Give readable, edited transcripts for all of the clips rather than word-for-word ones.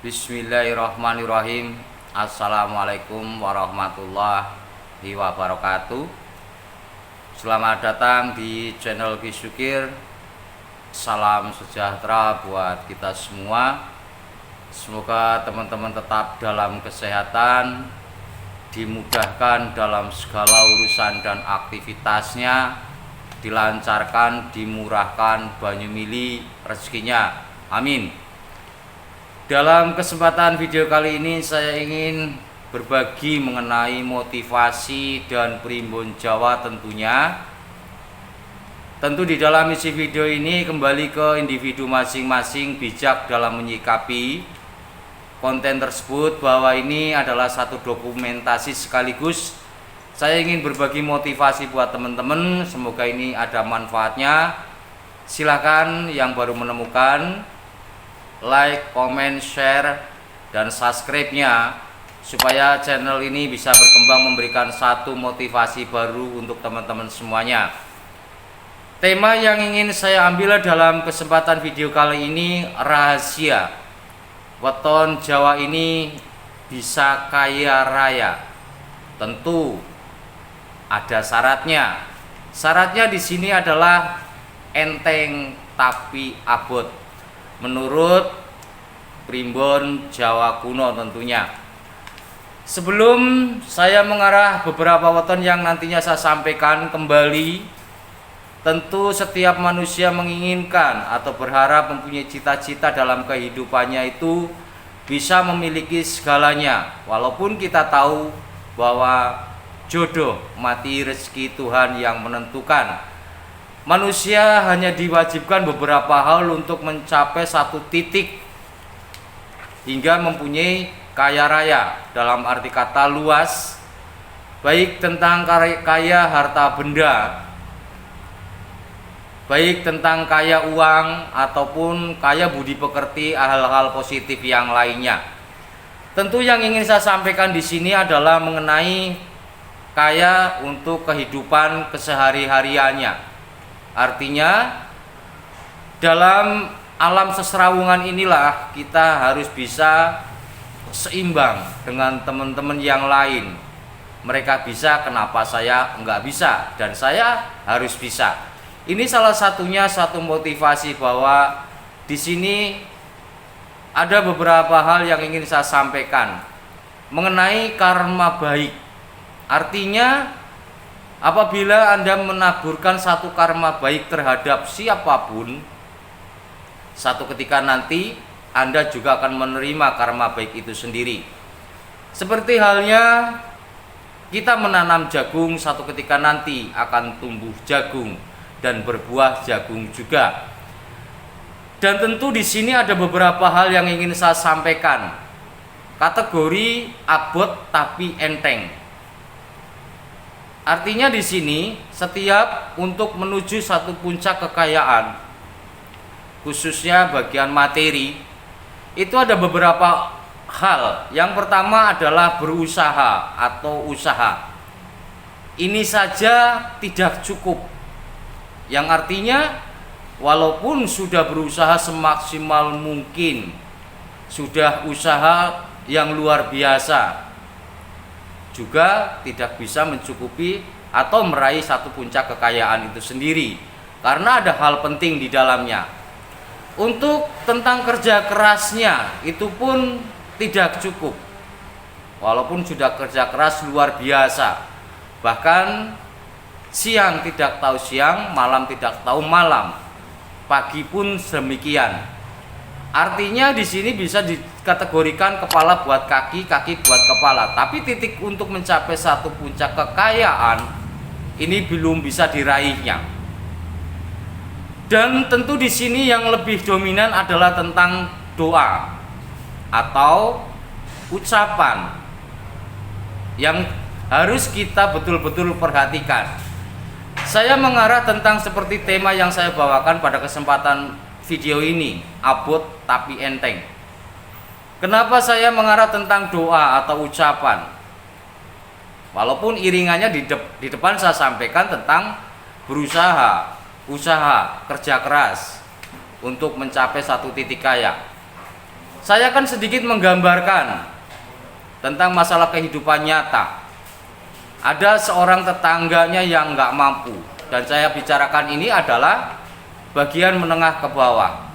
Bismillahirrahmanirrahim. Assalamualaikum warahmatullahi wabarakatuh. Selamat datang di channel Kisukir. Salam sejahtera buat kita semua. Semoga teman-teman tetap dalam kesehatan, dimudahkan dalam segala urusan dan aktivitasnya, dilancarkan, dimurahkan banyu mili rezekinya. Amin. Dalam kesempatan video kali ini saya ingin berbagi mengenai motivasi dan primbon Jawa tentunya. Tentu di dalam isi video ini kembali ke individu masing-masing bijak dalam menyikapi konten tersebut, bahwa ini adalah satu dokumentasi sekaligus saya ingin berbagi motivasi buat teman-teman. Semoga ini ada manfaatnya. Silahkan yang baru menemukan, like, comment, share, dan subscribe-nya supaya channel ini bisa berkembang, memberikan satu motivasi baru untuk teman-teman semuanya. Tema yang ingin saya ambil dalam kesempatan video kali ini, rahasia weton Jawa ini bisa kaya raya. Tentu ada syaratnya. Syaratnya di sini adalah enteng tapi abot, menurut primbon Jawa kuno tentunya. Sebelum saya mengarah beberapa weton yang nantinya saya sampaikan kembali, tentu setiap manusia menginginkan atau berharap mempunyai cita-cita dalam kehidupannya itu bisa memiliki segalanya. Walaupun kita tahu bahwa jodoh mati rezeki Tuhan yang menentukan. Manusia hanya diwajibkan beberapa hal untuk mencapai satu titik hingga mempunyai kaya raya, dalam arti kata luas, baik tentang kaya harta benda, baik tentang kaya uang ataupun kaya budi pekerti, hal-hal positif yang lainnya. Tentu yang ingin saya sampaikan di sini adalah mengenai kaya untuk kehidupan kesehari-hariannya. Artinya dalam alam seserawungan inilah kita harus bisa seimbang dengan teman-teman yang lain. Mereka bisa, kenapa saya enggak bisa, dan saya harus bisa. Ini salah satunya satu motivasi bahwa di sini ada beberapa hal yang ingin saya sampaikan mengenai karma baik. Artinya apabila Anda menaburkan satu karma baik terhadap siapapun, satu ketika nanti Anda juga akan menerima karma baik itu sendiri. Seperti halnya kita menanam jagung, satu ketika nanti akan tumbuh jagung dan berbuah jagung juga. Dan tentu di sini ada beberapa hal yang ingin saya sampaikan. Kategori abot tapi enteng. Artinya di sini setiap untuk menuju satu puncak kekayaan, khususnya bagian materi, itu ada beberapa hal. Yang pertama adalah berusaha atau usaha. Ini saja tidak cukup. Yang artinya walaupun sudah berusaha semaksimal mungkin, sudah usaha yang luar biasa, juga tidak bisa mencukupi atau meraih satu puncak kekayaan itu sendiri, karena ada hal penting di dalamnya. Untuk tentang kerja kerasnya itu pun tidak cukup, walaupun sudah kerja keras luar biasa, bahkan siang tidak tahu siang, malam tidak tahu malam, pagi pun demikian. Artinya di sini bisa dikategorikan kepala buat kaki, kaki buat kepala. Tapi titik untuk mencapai satu puncak kekayaan ini belum bisa diraihnya. Dan tentu di sini yang lebih dominan adalah tentang doa atau ucapan yang harus kita betul-betul perhatikan. Saya mengarah tentang seperti tema yang saya bawakan pada kesempatan video ini, abot tapi enteng. Kenapa saya mengarah tentang doa atau ucapan? Walaupun iringannya di depan saya sampaikan tentang berusaha, usaha, kerja keras untuk mencapai satu titik kaya. Saya akan sedikit menggambarkan tentang masalah kehidupan nyata. Ada seorang tetangganya yang nggak mampu, dan saya bicarakan ini adalah bagian menengah ke bawah.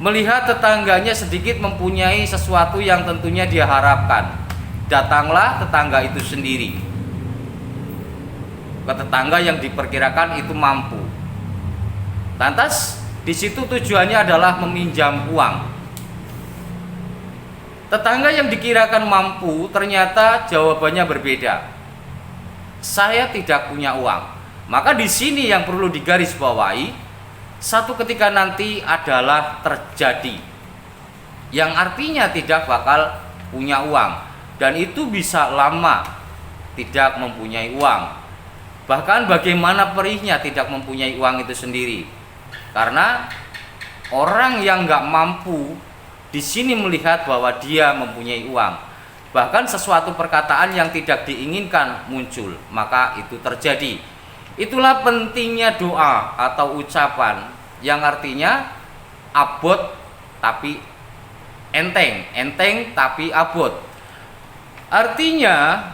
Melihat tetangganya sedikit mempunyai sesuatu yang tentunya dia harapkan, datanglah tetangga itu sendiri ke tetangga yang diperkirakan itu mampu. Lantas di situ tujuannya adalah meminjam uang. Tetangga yang dikirakan mampu ternyata jawabannya berbeda. Saya tidak punya uang. Maka di sini yang perlu digarisbawahi, satu ketika nanti adalah terjadi, yang artinya tidak bakal punya uang, dan itu bisa lama tidak mempunyai uang. Bahkan bagaimana perihnya tidak mempunyai uang itu sendiri, karena orang yang nggak mampu di sini melihat bahwa dia mempunyai uang, bahkan sesuatu perkataan yang tidak diinginkan muncul, maka itu terjadi. Itulah pentingnya doa atau ucapan yang artinya abot tapi enteng, enteng tapi abot. Artinya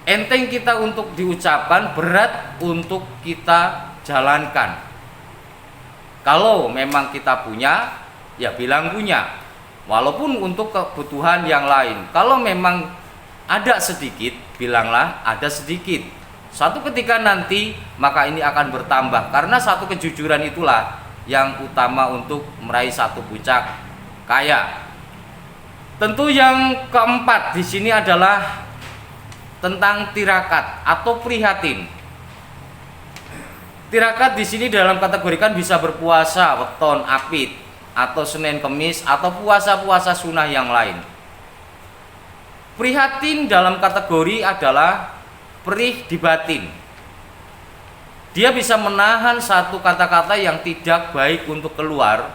enteng kita untuk diucapkan, berat untuk kita jalankan. Kalau memang kita punya, ya bilang punya, walaupun untuk kebutuhan yang lain. Kalau memang ada sedikit, bilanglah ada sedikit. Suatu ketika nanti maka ini akan bertambah, karena satu kejujuran itulah yang utama untuk meraih satu puncak kaya. Tentu yang keempat di sini adalah tentang tirakat atau prihatin. Tirakat di sini dalam kategorikan bisa berpuasa weton apit atau Senin Kemis atau puasa-puasa sunnah yang lain. Prihatin dalam kategori adalah perih di batin. Dia bisa menahan satu kata-kata yang tidak baik untuk keluar,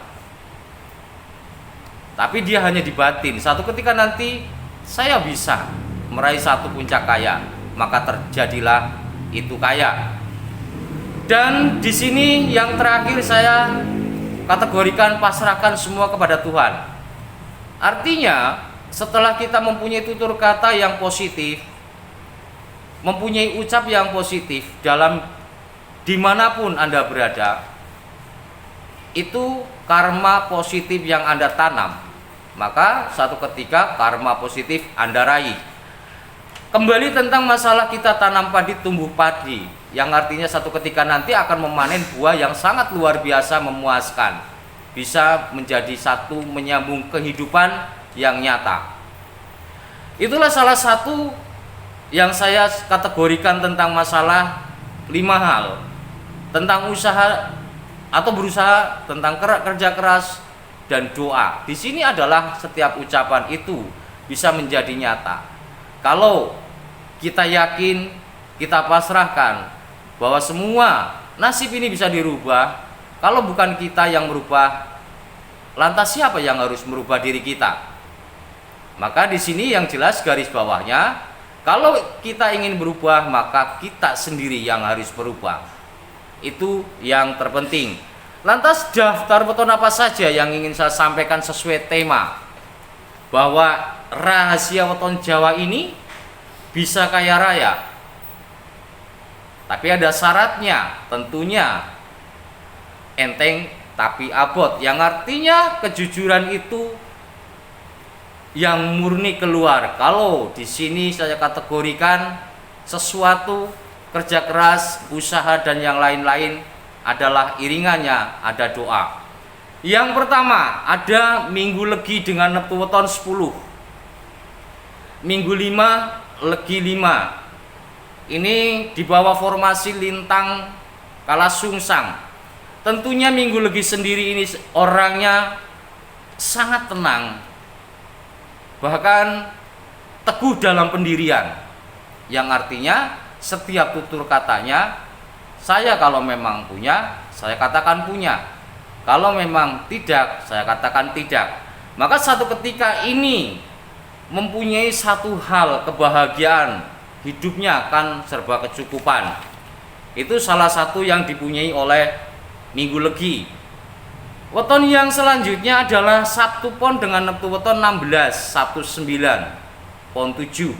tapi dia hanya di batin. Satu ketika nanti saya bisa meraih satu puncak kaya, maka terjadilah itu kaya. Dan di sini yang terakhir saya kategorikan pasrahkan semua kepada Tuhan. Artinya setelah kita mempunyai tutur kata yang positif, mempunyai ucap yang positif dalam dimanapun Anda berada, itu karma positif yang Anda tanam, maka satu ketika karma positif Anda raih. Kembali tentang masalah kita tanam padi tumbuh padi, yang artinya satu ketika nanti akan memanen buah yang sangat luar biasa memuaskan, bisa menjadi satu menyambung kehidupan yang nyata. Itulah salah satu yang saya kategorikan tentang masalah 5 hal, tentang usaha atau berusaha, tentang kerja keras dan doa. Di sini adalah setiap ucapan itu bisa menjadi nyata. Kalau kita yakin, kita pasrahkan bahwa semua nasib ini bisa dirubah. Kalau bukan kita yang merubah, lantas siapa yang harus merubah diri kita? Maka di sini yang jelas garis bawahnya, kalau kita ingin berubah, maka kita sendiri yang harus berubah. Itu yang terpenting. Lantas daftar weton apa saja yang ingin saya sampaikan sesuai tema, bahwa rahasia weton Jawa ini bisa kaya raya. Tapi ada syaratnya, tentunya enteng tapi abot, yang artinya kejujuran itu yang murni keluar. Kalau di sini saya kategorikan sesuatu kerja keras, usaha dan yang lain-lain adalah iringannya ada doa. Yang pertama ada Minggu Legi dengan neptu weton 10. Minggu 5 Legi 5. Ini di bawah formasi lintang Kalasungsang. Tentunya Minggu Legi sendiri ini orangnya sangat tenang, bahkan teguh dalam pendirian, yang artinya setiap tutur katanya, saya kalau memang punya, saya katakan punya. Kalau memang tidak, saya katakan tidak. Maka satu ketika ini mempunyai satu hal kebahagiaan, hidupnya akan serba kecukupan. Itu salah satu yang dipunyai oleh Minggu Legi. Weton yang selanjutnya adalah Sabtu Pon dengan neptu weton 16 19 pon 7.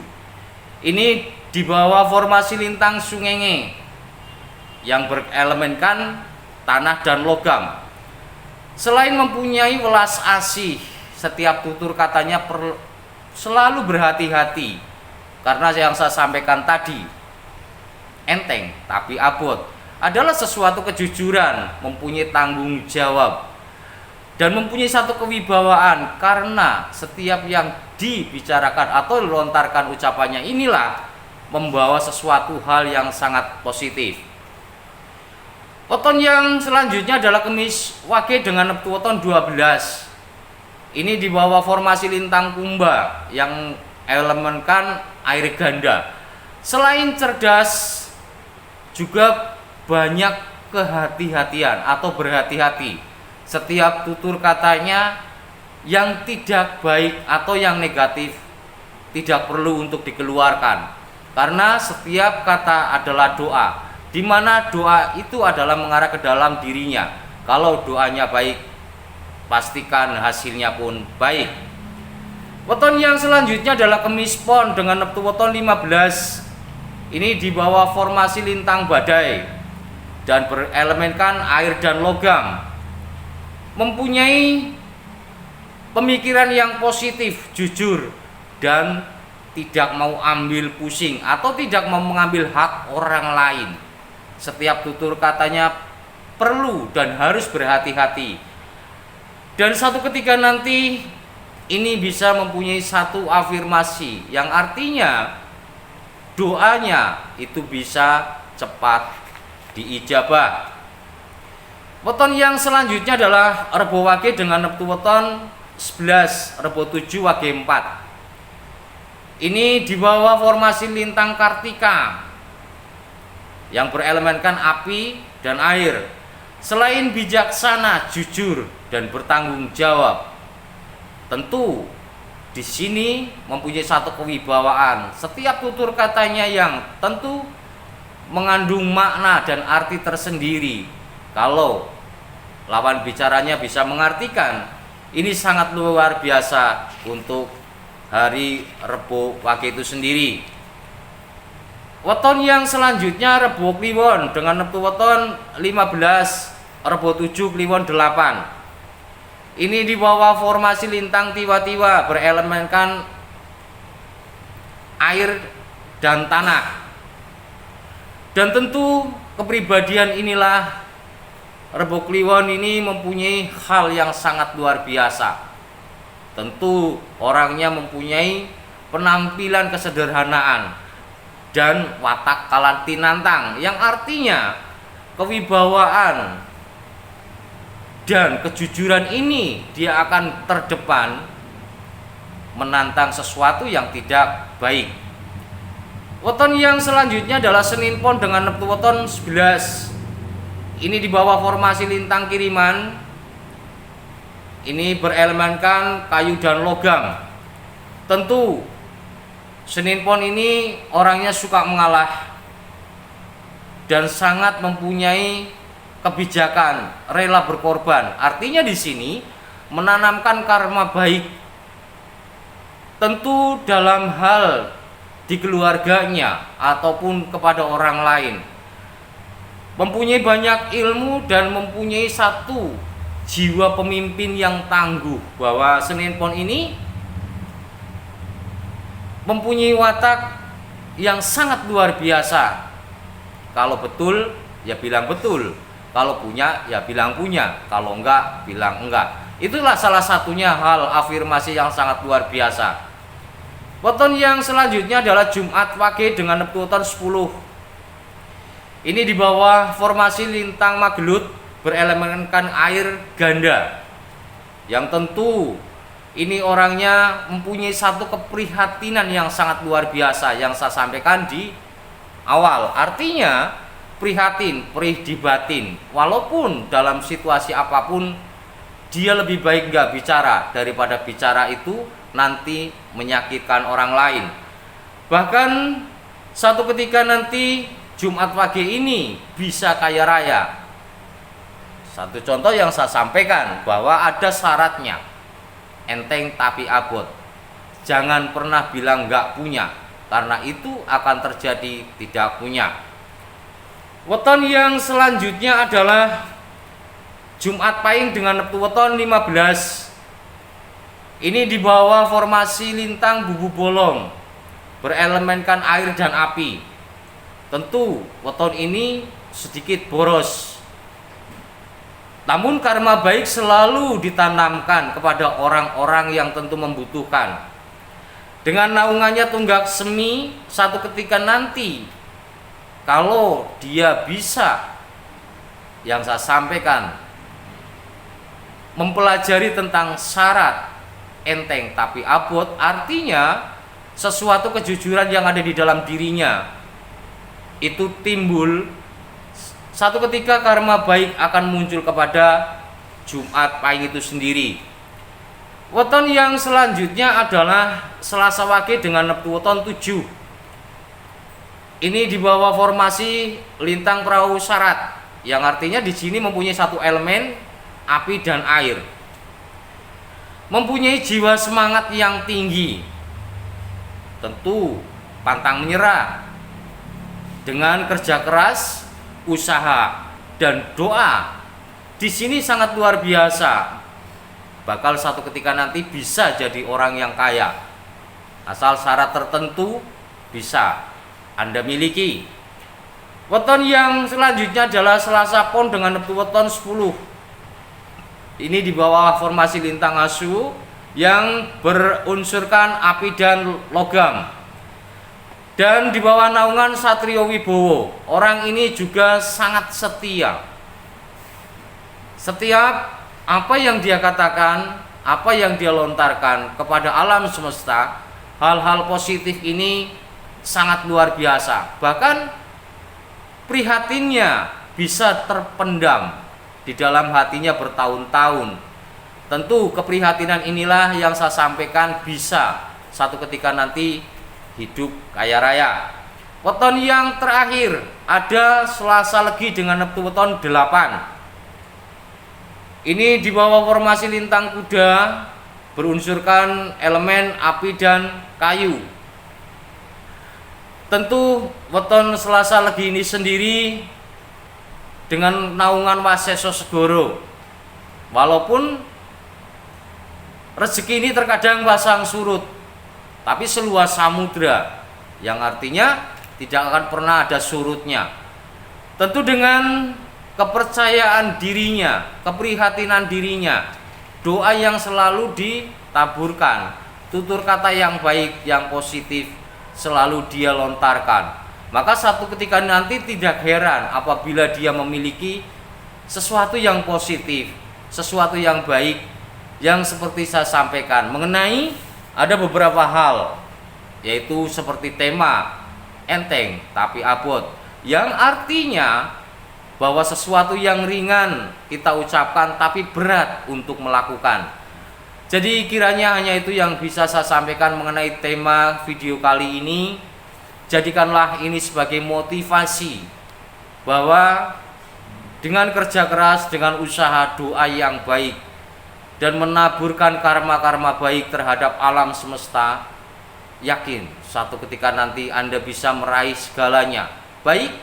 Ini di bawah formasi lintang sungenge yang berelemenkan tanah dan logam. Selain mempunyai welas asih, setiap tutur katanya selalu berhati-hati, karena yang saya sampaikan tadi enteng tapi abot adalah sesuatu kejujuran, mempunyai tanggung jawab, dan mempunyai satu kewibawaan, karena setiap yang dibicarakan atau dilontarkan ucapannya inilah membawa sesuatu hal yang sangat positif. Weton yang selanjutnya adalah Kemis Wage dengan neptu weton 12. Ini di bawah formasi lintang kumba yang elemenkan air ganda. Selain cerdas, juga banyak kehati-hatian atau berhati-hati. Setiap tutur katanya yang tidak baik atau yang negatif tidak perlu untuk dikeluarkan, karena setiap kata adalah doa, di mana doa itu adalah mengarah ke dalam dirinya. Kalau doanya baik, pastikan hasilnya pun baik. Weton yang selanjutnya adalah Kemis Pon dengan neptu weton 15. Ini di bawah formasi lintang badai dan berelemenkan air dan logam. Mempunyai pemikiran yang positif, jujur, dan tidak mau ambil pusing atau tidak mau mengambil hak orang lain. Setiap tutur katanya perlu dan harus berhati-hati. Dan satu ketika nanti ini bisa mempunyai satu afirmasi yang artinya doanya itu bisa cepat diijabah. Weton yang selanjutnya adalah Rebo Wage dengan neptu weton 11 Rebo 7 Wage 4. Ini di bawah formasi lintang Kartika yang berelemenkan api dan air. Selain bijaksana, jujur, dan bertanggung jawab, tentu di sini mempunyai satu kewibawaan. Setiap tutur katanya yang tentu mengandung makna dan arti tersendiri. Kalau lawan bicaranya bisa mengartikan, ini sangat luar biasa untuk hari Rebo Wage itu sendiri. Weton yang selanjutnya Rebo Kliwon dengan neptu weton 15 Rebo 7 Kliwon 8. Ini di bawah formasi lintang tiwa-tiwa berelemenkan air dan tanah. Dan tentu kepribadian inilah Rebo Kliwon ini mempunyai hal yang sangat luar biasa. Tentu orangnya mempunyai penampilan kesederhanaan dan watak kalantinantang, yang artinya kewibawaan dan kejujuran ini dia akan terdepan menantang sesuatu yang tidak baik. Weton yang selanjutnya adalah Senin Pon dengan neptu weton 11. Ini di bawah formasi lintang kiriman. Ini berelemenkan kayu dan logam. Tentu Senin Pon ini orangnya suka mengalah dan sangat mempunyai kebijakan, rela berkorban. Artinya di sini menanamkan karma baik. Tentu dalam hal di keluarganya ataupun kepada orang lain. Mempunyai banyak ilmu dan mempunyai satu jiwa pemimpin yang tangguh, bahwa Senin Pon ini mempunyai watak yang sangat luar biasa. Kalau betul ya bilang betul, kalau punya ya bilang punya, kalau enggak bilang enggak. Itulah salah satunya hal afirmasi yang sangat luar biasa. Weton yang selanjutnya adalah Jumat Wage dengan neptu weton 10. Ini di bawah formasi lintang Magelut berelemenkan air ganda, yang tentu ini orangnya mempunyai satu keprihatinan yang sangat luar biasa yang saya sampaikan di awal. Artinya prihatin, perih di batin. Walaupun dalam situasi apapun dia lebih baik nggak bicara daripada bicara itu nanti menyakitkan orang lain. Bahkan satu ketika nanti Jumat Wage ini bisa kaya raya. Satu contoh yang saya sampaikan bahwa ada syaratnya, enteng tapi abot. Jangan pernah bilang nggak punya, karena itu akan terjadi tidak punya. Weton yang selanjutnya adalah Jumat Pahing dengan neptu weton 15. Ini di bawah formasi lintang bubu bolong, berelemenkan air dan api. Tentu weton ini sedikit boros. Namun karma baik selalu ditanamkan kepada orang-orang yang tentu membutuhkan. Dengan naungannya tunggak semi, satu ketika nanti kalau dia bisa, yang saya sampaikan, mempelajari tentang syarat enteng tapi abot, artinya sesuatu kejujuran yang ada di dalam dirinya itu timbul, satu ketika karma baik akan muncul kepada Jumat Pahing itu sendiri. Weton yang selanjutnya adalah Selasa Wage dengan neptu weton 7. Ini di bawah formasi lintang perahu syarat, yang artinya di sini mempunyai satu elemen api dan air. Mempunyai jiwa semangat yang tinggi, tentu pantang menyerah. Dengan kerja keras, usaha dan doa di sini sangat luar biasa. Bakal satu ketika nanti bisa jadi orang yang kaya, asal syarat tertentu bisa Anda miliki. Weton yang selanjutnya adalah Selasa Pon dengan neptu weton 10. Ini di bawah formasi lintang asu yang berunsurkan api dan logam, dan di bawah naungan Satrio Wibowo. Orang ini juga sangat setia. Setiap apa yang dia katakan, apa yang dia lontarkan kepada alam semesta, hal-hal positif ini sangat luar biasa. Bahkan prihatinnya bisa terpendam di dalam hatinya bertahun-tahun. Tentu keprihatinan inilah yang saya sampaikan bisa satu ketika nanti hidup kaya raya. Weton yang terakhir ada Selasa Legi dengan neptu weton 8. Ini di bawah formasi lintang kuda, berunsurkan elemen api dan kayu. Tentu weton Selasa Legi ini sendiri dengan naungan Waseso Segoro. Walaupun rezeki ini terkadang pasang surut, tapi seluas samudra, yang artinya tidak akan pernah ada surutnya. Tentu dengan kepercayaan dirinya, keprihatinan dirinya, doa yang selalu ditaburkan, tutur kata yang baik, yang positif selalu dia lontarkan. Maka satu ketika nanti tidak heran apabila dia memiliki sesuatu yang positif, sesuatu yang baik, yang seperti saya sampaikan mengenai ada beberapa hal, yaitu seperti tema enteng tapi abot, yang artinya bahwa sesuatu yang ringan kita ucapkan tapi berat untuk melakukan. Jadi kiranya hanya itu yang bisa saya sampaikan mengenai tema video kali ini. Jadikanlah ini sebagai motivasi bahwa dengan kerja keras, dengan usaha, doa yang baik, dan menaburkan karma-karma baik terhadap alam semesta, yakin satu ketika nanti Anda bisa meraih segalanya, baik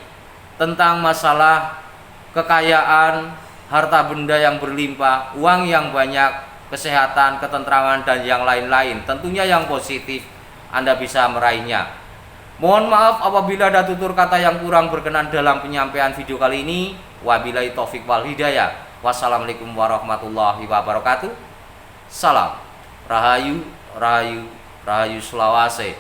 tentang masalah kekayaan, harta benda yang berlimpah, uang yang banyak, kesehatan, ketentraman, dan yang lain-lain. Tentunya yang positif Anda bisa meraihnya. Mohon maaf apabila ada tutur kata yang kurang berkenan dalam penyampaian video kali ini. Wabillahi taufik wal hidayah. Wassalamualaikum warahmatullahi wabarakatuh. Salam Rahayu, Rahayu, Rahayu Sulawesi.